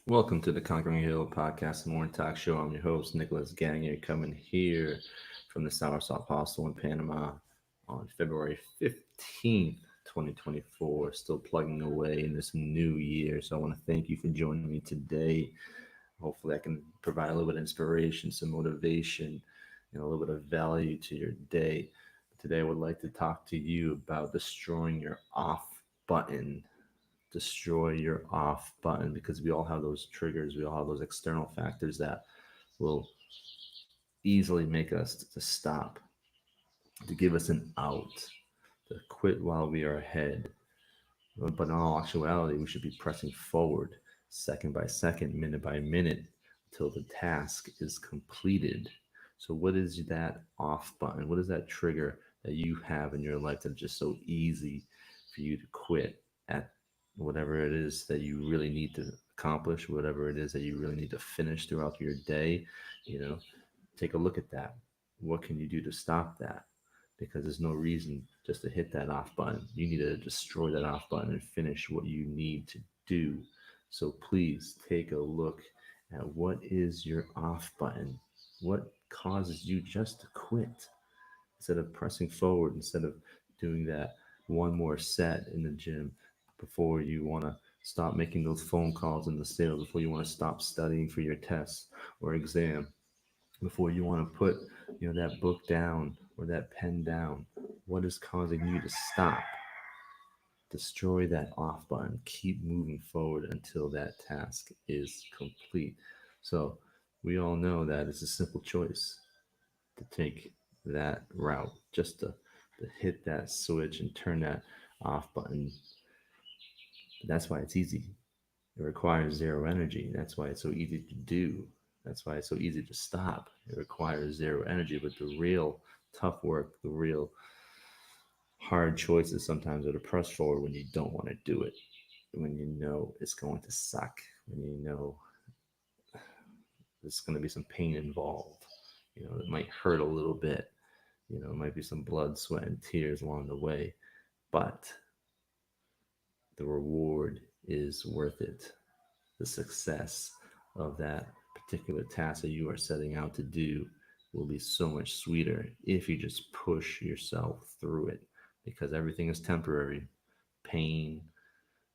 Welcome to the Conquering Hill podcast and morning talk show. I'm your host, Nicholas Gagne, coming here from the Soursop Hostel in Panama on February 15th, 2024. Still plugging away in this new year. So I want to thank you for joining me today. Hopefully, I can provide a little bit of inspiration, some motivation, and a little bit of value to your day. Today, I would like to talk to you about destroying your off button. Destroy your off button, because we all have those triggers, we all have those external factors that will easily make us to stop, to give us an out, to quit while we are ahead. But in all actuality, we should be pressing forward second by second, minute by minute, until the task is completed. So what is that off button? What is that trigger that you have in your life that's just so easy for you to quit at whatever it is that you really need to accomplish, whatever it is that you really need to finish throughout your day? You know, take a look at that. What can you do to stop that? Because there's no reason just to hit that off button. You need to destroy that off button and finish what you need to do. So please take a look at what is your off button. What causes you just to quit? Instead of pressing forward, instead of doing that one more set in the gym before you want to stop making those phone calls in the sales, before you want to stop studying for your test or exam, before you want to put that book down or that pen down. What is causing you to stop? Destroy that off button. Keep moving forward until that task is complete. So we all know that it's a simple choice to take that route, just to hit that switch and turn that off button. That's why it's easy. It requires zero energy. That's why it's so easy to do. That's why it's so easy to stop. It requires zero energy. But the real tough work, the real hard choices sometimes are to press forward when you don't want to do it, when you know it's going to suck, when you know there's going to be some pain involved. It might hurt a little bit. It might be some blood, sweat, and tears along the way. But the reward is worth it. The success of that particular task that you are setting out to do will be so much sweeter if you just push yourself through it, because everything is temporary. Pain,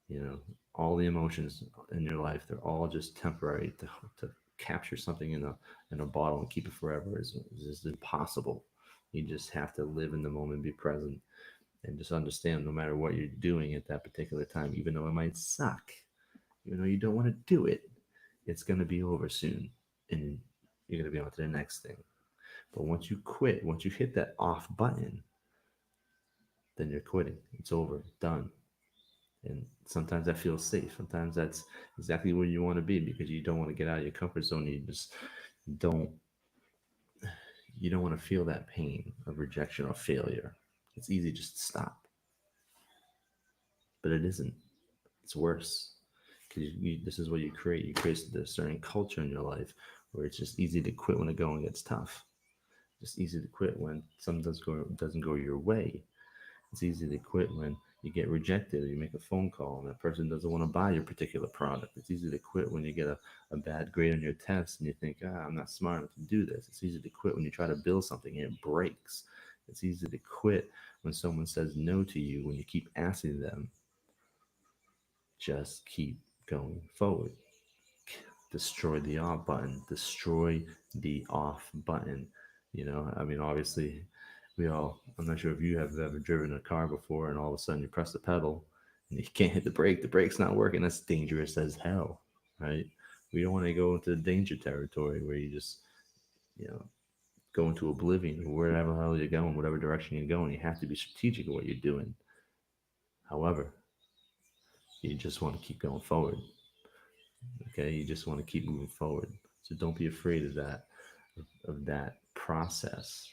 you know, all the emotions in your life, they're all just temporary. To capture something in a bottle and keep it forever is impossible. You just have to live in the moment, be present, and just understand no matter what you're doing at that particular time, even though it might suck, even though you don't want to do it, it's going to be over soon, and you're going to be on to the next thing. But once you quit, once you hit that off button, then you're quitting. It's over, done. And sometimes that feels safe. Sometimes that's exactly where you want to be, because you don't want to get out of your comfort zone. You just don't you don't want to feel that pain of rejection or failure. It's easy just to stop, but it isn't. It's worse, because this is what you create. You create this certain culture in your life where it's just easy to quit when the going gets tough. Just easy to quit when something doesn't go your way. It's easy to quit when you get rejected, or you make a phone call and that person doesn't want to buy your particular product. It's easy to quit when you get a bad grade on your test and you think, I'm not smart enough to do this. It's easy to quit when you try to build something and it breaks. It's easy to quit when someone says no to you, when you keep asking them. Just keep going forward. Destroy the off button. Destroy the off button. I mean, obviously, I'm not sure if you have ever driven a car before and all of a sudden you press the pedal and you can't hit the brake. The brake's not working. That's dangerous as hell, right? We don't want to go into the danger territory where you just, you know, go into oblivion, wherever the hell you're going, whatever direction you're going. You have to be strategic in what you're doing. However, you just want to keep going forward. Okay, you just want to keep moving forward. So don't be afraid of that process,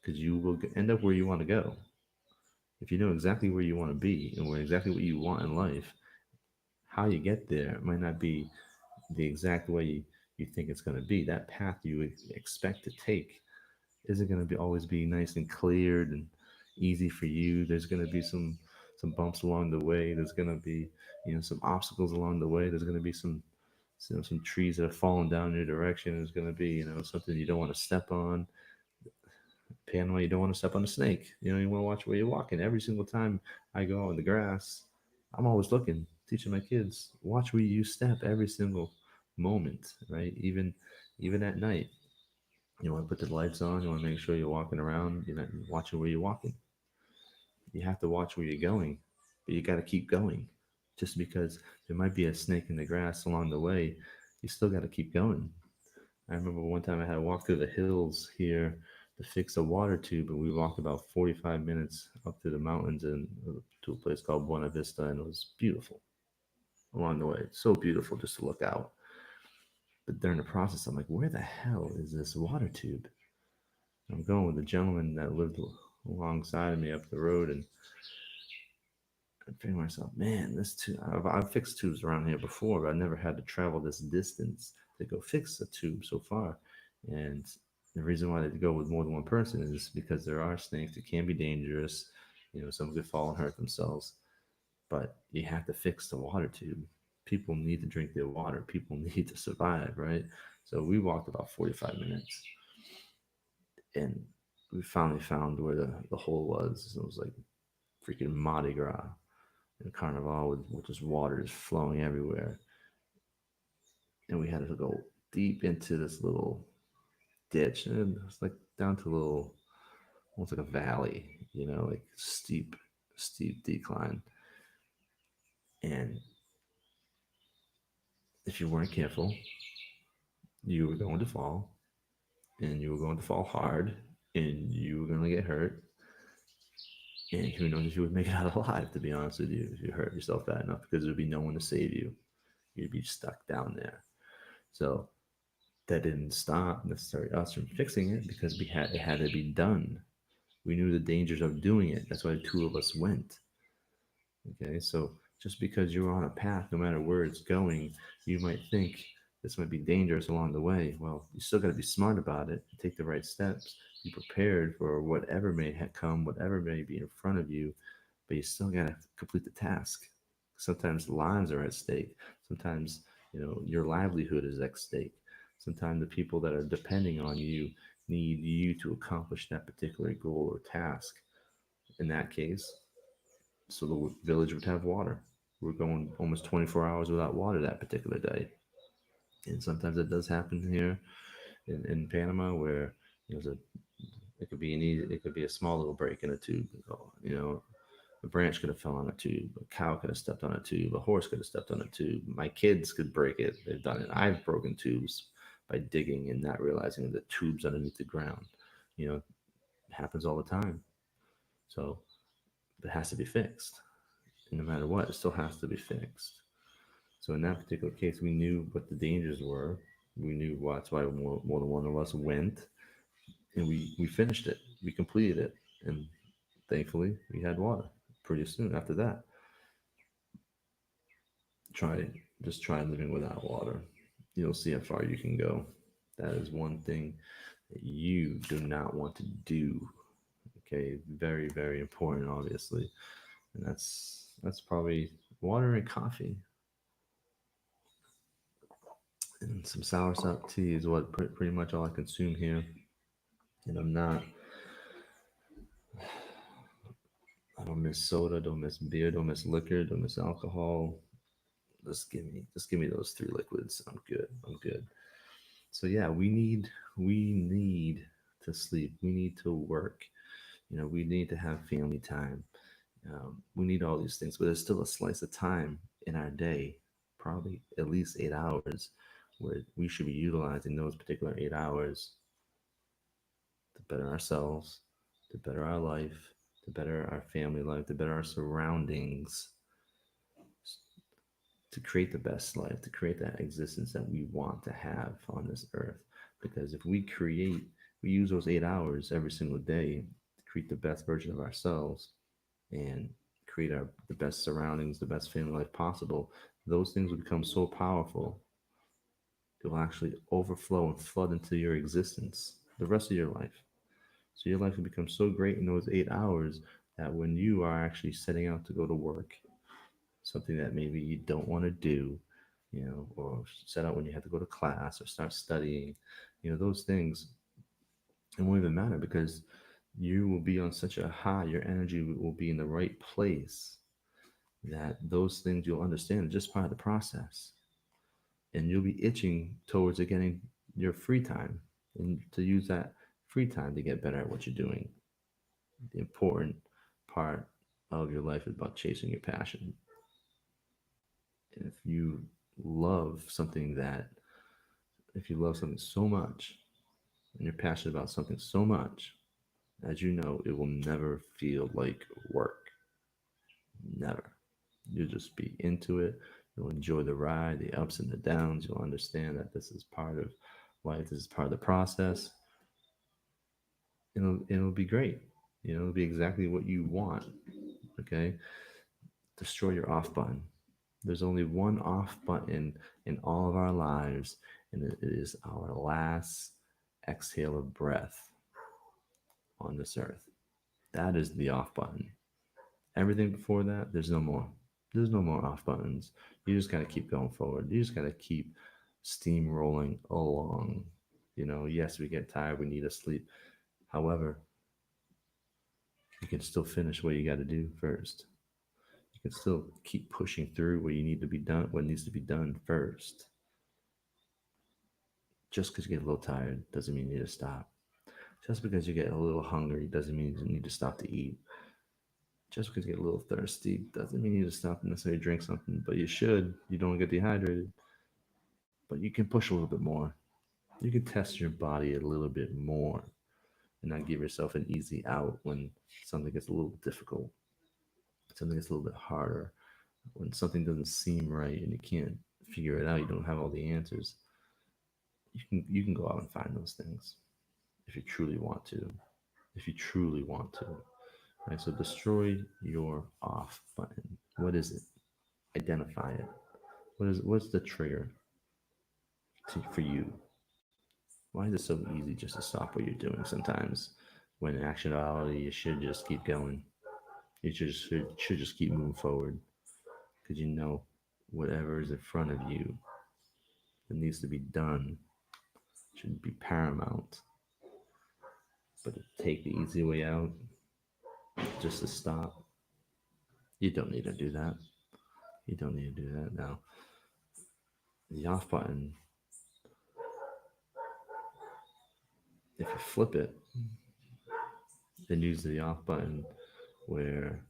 because you will end up where you want to go. If you know exactly where you want to be and where exactly what you want in life, how you get there might not be the exact way you think it's going to be. That path you expect to take isn't going to be always be nice and cleared and easy for you. There's going to be some bumps along the way. There's going to be some obstacles along the way. There's going to be some trees that are falling down in your direction is going to be, something you don't want to step on. Panama, you don't want to step on a snake. You want to watch where you're walking. Every single time I go on the grass, I'm always looking, teaching my kids, watch where you step every single moment, right? Even at night. You want to put the lights on. You want to make sure you're walking around. You're not watching where you're walking. You have to watch where you're going, but you got to keep going. Just because there might be a snake in the grass along the way, you still got to keep going. I remember one time I had to walk through the hills here to fix a water tube, and we walked about 45 minutes up through the mountains and to a place called Buena Vista, and it was beautiful along the way. So beautiful just to look out. But during the process, I'm like, where the hell is this water tube? I'm going with the gentleman that lived alongside of me up the road, and I'm thinking to myself, man, this tube, I've fixed tubes around here before, but I never had to travel this distance to go fix a tube so far. And the reason why they go with more than one person is because there are snakes that can be dangerous. Some could fall and hurt themselves, but you have to fix the water tube. People need to drink their water. People need to survive, right? So we walked about 45 minutes, and we finally found where the hole was. It was like freaking Mardi Gras in Carnival with just water just flowing everywhere. And we had to go deep into this little ditch, and it's like down to a little, almost like a valley, like steep decline. And if you weren't careful, you were going to fall, and you were going to fall hard, and you were going to get hurt. And who knows if you would make it out alive, to be honest with you, if you hurt yourself bad enough, because there'd be no one to save you. You'd be stuck down there. So that didn't stop necessarily us from fixing it, because it had to be done. We knew the dangers of doing it. That's why the two of us went. Okay, so just because you're on a path, no matter where it's going, you might think this might be dangerous along the way. Well, you still got to be smart about it, take the right steps, be prepared for whatever may come, whatever may be in front of you, but you still got to complete the task. Sometimes lives are at stake. Sometimes, your livelihood is at stake. Sometimes the people that are depending on you need you to accomplish that particular goal or task. In that case, so the village would have water. We're going almost 24 hours without water that particular day. And sometimes it does happen here in Panama where there's it could be a small little break in a tube. A branch could have fell on a tube, a cow could have stepped on a tube, a horse could have stepped on a tube. My kids could break it. They've done it. I've broken tubes by digging and not realizing the tubes underneath the ground. It happens all the time. So it has to be fixed. And no matter what, it still has to be fixed. So in that particular case, we knew what the dangers were. We knew that's why more than one of us went, and we finished it. We completed it, and thankfully, we had water pretty soon after that. Try try living without water. You'll see how far you can go. That is one thing that you do not want to do. Okay, very very important, obviously, and that's probably water and coffee. And some soursop tea is what pretty much all I consume here. And I don't miss soda, don't miss beer, don't miss liquor, don't miss alcohol. Just give me those three liquids. I'm good. I'm good. So yeah, we need to sleep. We need to work. We need to have family time. We need all these things, but there's still a slice of time in our day, probably at least 8 hours, where we should be utilizing those particular 8 hours to better ourselves, to better our life, to better our family life, to better our surroundings, to create the best life, to create that existence that we want to have on this earth. Because if we use those 8 hours every single day to create the best version of ourselves and create the best surroundings, the best family life possible, those things will become so powerful, it will actually overflow and flood into your existence the rest of your life. So your life will become so great in those 8 hours that when you are actually setting out to go to work, something that maybe you don't want to do, or set out when you have to go to class or start studying, those things. It won't even matter because you will be on such a high, your energy will be in the right place that those things you'll understand are just part of the process. And you'll be itching towards getting your free time and to use that free time to get better at what you're doing. The important part of your life is about chasing your passion. And love something that, if you love something so much and you're passionate about something so much, as you know, it will never feel like work. Never. You'll just be into it. You'll enjoy the ride, the ups and the downs. You'll understand that this is part of life, this is part of the process. It'll be great. It'll be exactly what you want. Okay? Destroy your off button. There's only one off button in all of our lives, and it is our last exhale of breath on this earth. That is the off button. Everything before that, there's no more. There's no more off buttons. You just got to keep going forward. You just got to keep steamrolling along. Yes, we get tired. We need to sleep. However, you can still finish what you got to do first. You can still keep pushing through what you need to be done, what needs to be done first. Just because you get a little tired doesn't mean you need to stop. Just because you get a little hungry doesn't mean you need to stop to eat. Just because you get a little thirsty doesn't mean you need to stop and necessarily drink something, but you should. You don't get dehydrated. But you can push a little bit more. You can test your body a little bit more and not give yourself an easy out when something gets a little difficult, something gets a little bit harder, when something doesn't seem right and you can't figure it out, you don't have all the answers. You can go out and find those things if you truly want to. If you truly want to. Right? So destroy your off button. What is it? Identify it. What's the trigger for you? Why is it so easy just to stop what you're doing sometimes? When in actuality you should just keep going. You should just keep moving forward. Because whatever is in front of you that needs to be done should be paramount. But to take the easy way out, just to stop, you don't need to do that. You don't need to do that. Now, the off button, if you flip it, then use the off button where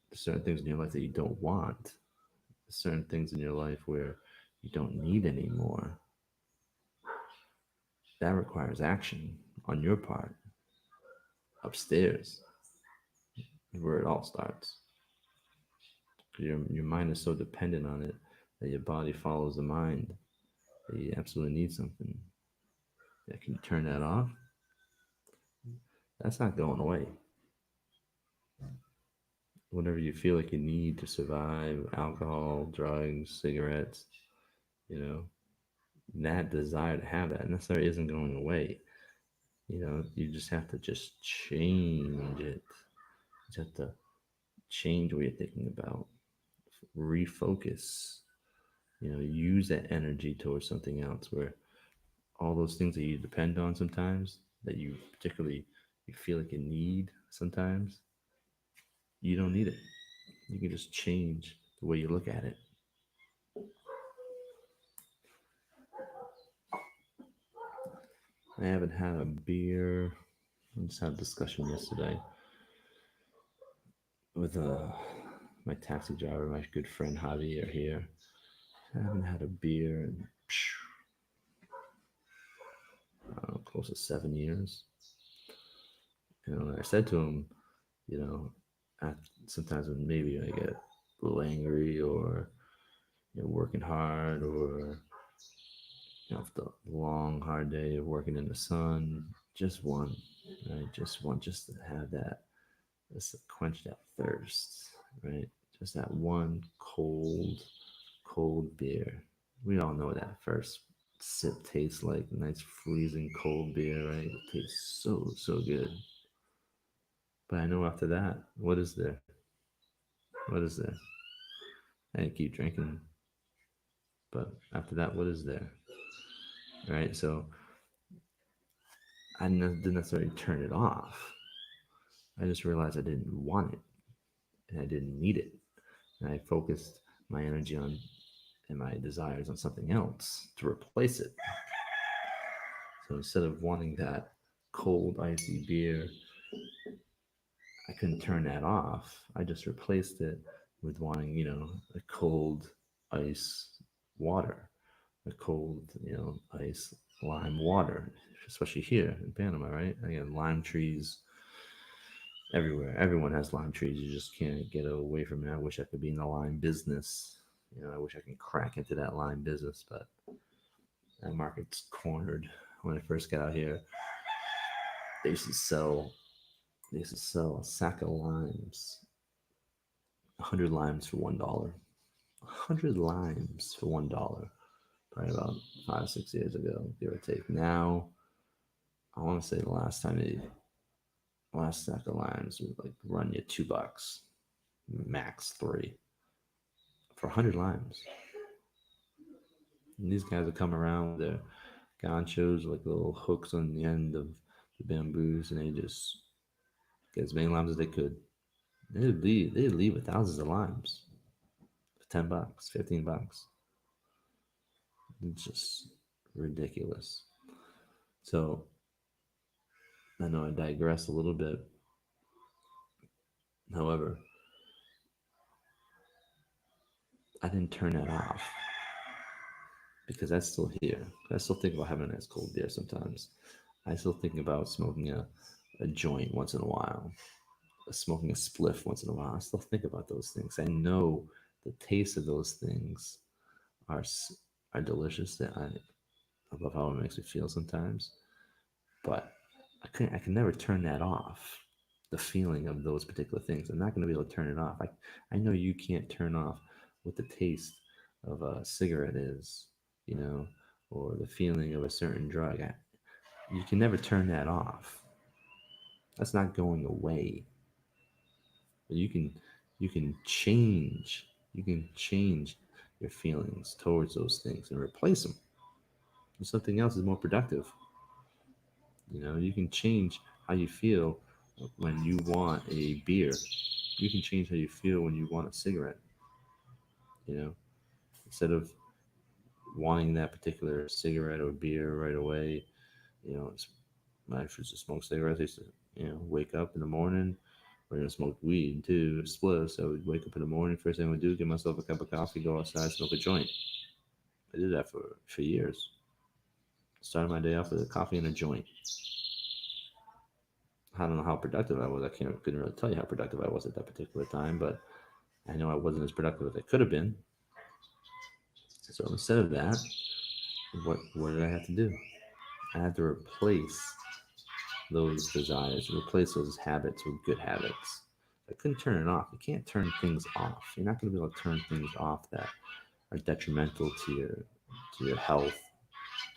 there's certain things in your life that you don't want, certain things in your life where you don't need anymore. That requires action on your part. Upstairs is where it all starts. Your mind is so dependent on it that your body follows the mind. That you absolutely need something. Yeah, can you turn that off? That's not going away. Whatever you feel like you need to survive, alcohol, drugs, cigarettes, you know, that desire to have that necessarily isn't going away. You just have to just change it. You just have to change what you're thinking about, refocus, use that energy towards something else where all those things that you depend on sometimes, that you feel like you need sometimes, you don't need it. You can just change the way you look at it. I haven't had a beer. I just had a discussion yesterday with my taxi driver, my good friend Javier here. I haven't had a beer in close to 7 years. I said to him, you know, sometimes when maybe I get a little angry or working hard or after a long hard day of working in the sun, just one, right? Just one, just to have that, just to quench that thirst, right? Just that one cold beer. We all know what that first sip tastes like. Nice freezing cold beer, right? It tastes so good. But I know after that, what is there? What is there? I keep drinking. But after that, what is there? Right? So didn't necessarily turn it off. I just realized I didn't want it and I didn't need it. And I focused my energy on and my desires on something else to replace it. So instead of wanting that cold, icy beer, I couldn't turn that off. I just replaced it with wanting, a cold ice water, a cold, ice lime water, especially here in Panama, right? Again, lime trees everywhere. Everyone has lime trees. You just can't get away from it. I wish I could be in the lime business. I wish I could crack into that lime business, but that market's cornered. When I first got out here, they used to sell they used to sell a sack of limes, 100 limes for $1. 100 limes for $1. Probably about 5, 6 years ago, give or take. Now, I want to say the last sack of limes would like run you $2, max three for 100 limes. And these guys would come around with their ganchos, like little hooks on the end of the bamboos, and they just get as many limes as they could. They'd leave with thousands of limes for $10, $15. It's just ridiculous. So I know I digress a little bit. However, I didn't turn that off because that's still here. I still think about having a nice cold beer sometimes. I still think about smoking a joint once in a while, smoking a spliff once in a while. I still think about those things. I know the taste of those things are are delicious. That I love how it makes me feel sometimes, but I can never turn that off. The feeling of those particular things, I'm not going to be able to turn it off. I know you can't turn off what the taste of a cigarette is, you know, or the feeling of a certain drug. You can never turn that off. That's not going away. But you can change your feelings towards those things and replace them with something else is more productive. You can change how you feel when you want a beer. You can change how you feel when you want a cigarette. You know, instead of wanting that particular cigarette or beer right away, when I used to smoke cigarettes, I used to, wake up in the morning. We're gonna smoke weed too, split. So I would wake up in the morning. First thing I would do, get myself a cup of coffee, go outside, smoke a joint. I did that for years. Started my day off with a coffee and a joint. I don't know how productive I was. Couldn't really tell you how productive I was at that particular time, but I know I wasn't as productive as I could have been. So instead of that, what did I have to do? I had to replace those desires, replace those habits with good habits. I couldn't turn it off. You can't turn things off. You're not going to be able to turn things off that are detrimental to your health,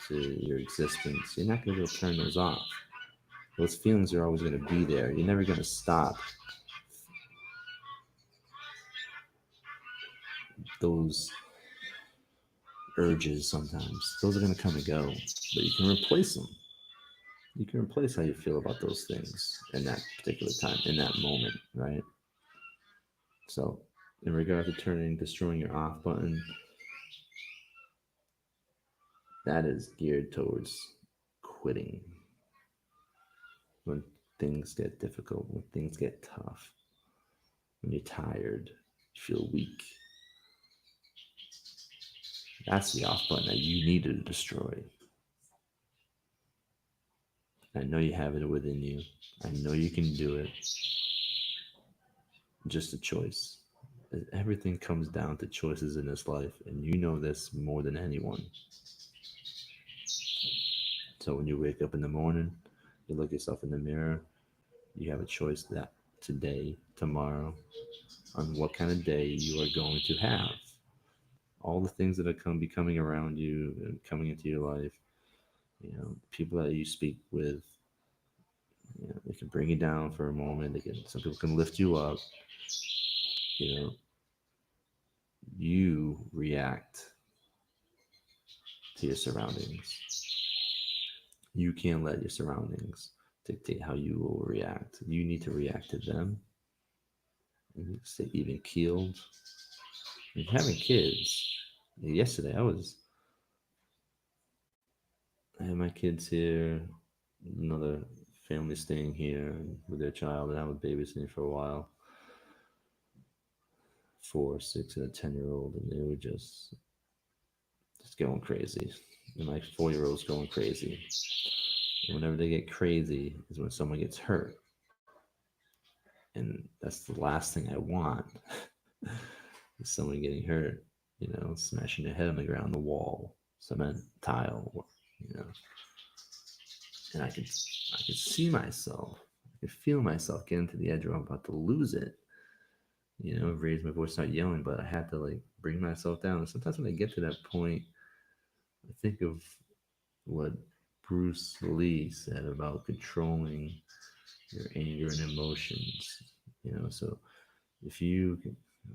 to your existence. You're not going to be able to turn those off. Those feelings are always going to be there. You're never going to stop those urges sometimes. Those are going to come and go, but you can replace them. You can replace how you feel about those things in that particular time, in that moment, right? So, in regard to destroying your off button, that is geared towards quitting when things get difficult, when things get tough, when you're tired, you feel weak. That's the off button that you need to destroy. I know you have it within you. I know you can do it. Just a choice. Everything comes down to choices in this life, and you know this more than anyone. So when you wake up in the morning, you look yourself in the mirror, you have a choice that today, tomorrow, on what kind of day you are going to have. All the things that are be coming around you and coming into your life, people that you speak with, they can bring you down for a moment. Some people can lift you up. You know, you react to your surroundings. You can't let your surroundings dictate how you will react. You need to react to them and stay even keeled. And having kids, yesterday I had my kids here, another family staying here with their child, and I was babysitting for a while. 4, 6, and a 10-year-old, and they were just going crazy. And my 4-year-old's going crazy. And whenever they get crazy is when someone gets hurt. And that's the last thing I want is someone getting hurt, smashing their head on the ground, the wall, cement, tile, you know. And I could see myself, I could feel myself getting to the edge where I'm about to lose it. Raise my voice, start yelling, but I had to like bring myself down. And sometimes when I get to that point, I think of what Bruce Lee said about controlling your anger and emotions. So if you,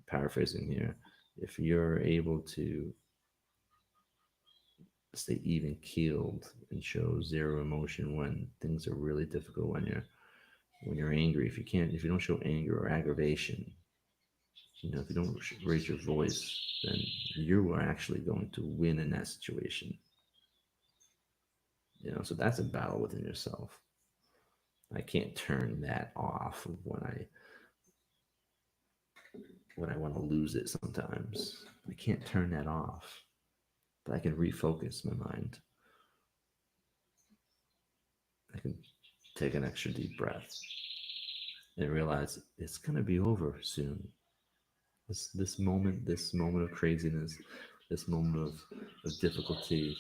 paraphrasing here, if you're able to stay even keeled and show zero emotion when things are really difficult, when you're angry, if you don't show anger or aggravation, if you don't raise your voice, then you are actually going to win in that situation. So that's a battle within yourself. I can't turn that off when I want to lose it sometimes. I can't turn that off, but I can refocus my mind. I can take an extra deep breath and realize it's going to be over soon. This moment of craziness, this moment of difficulty,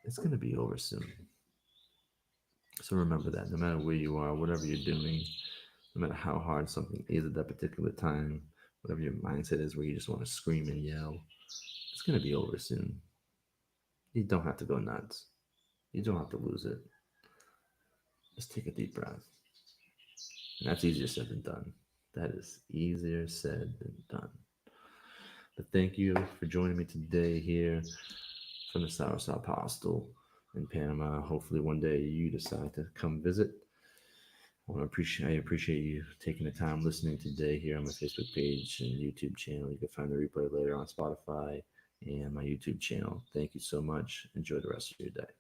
it's going to be over soon. So remember that no matter where you are, whatever you're doing, no matter how hard something is at that particular time, whatever your mindset is where you just want to scream and yell, it's going to be over soon. You don't have to go nuts. You don't have to lose it. Just take a deep breath. And that's easier said than done. That is easier said than done. But thank you for joining me today here from the Soursop Hostel in Panama. Hopefully one day you decide to come visit. I appreciate you taking the time listening today here on my Facebook page and YouTube channel. You can find the replay later on Spotify and my YouTube channel. Thank you so much. Enjoy the rest of your day.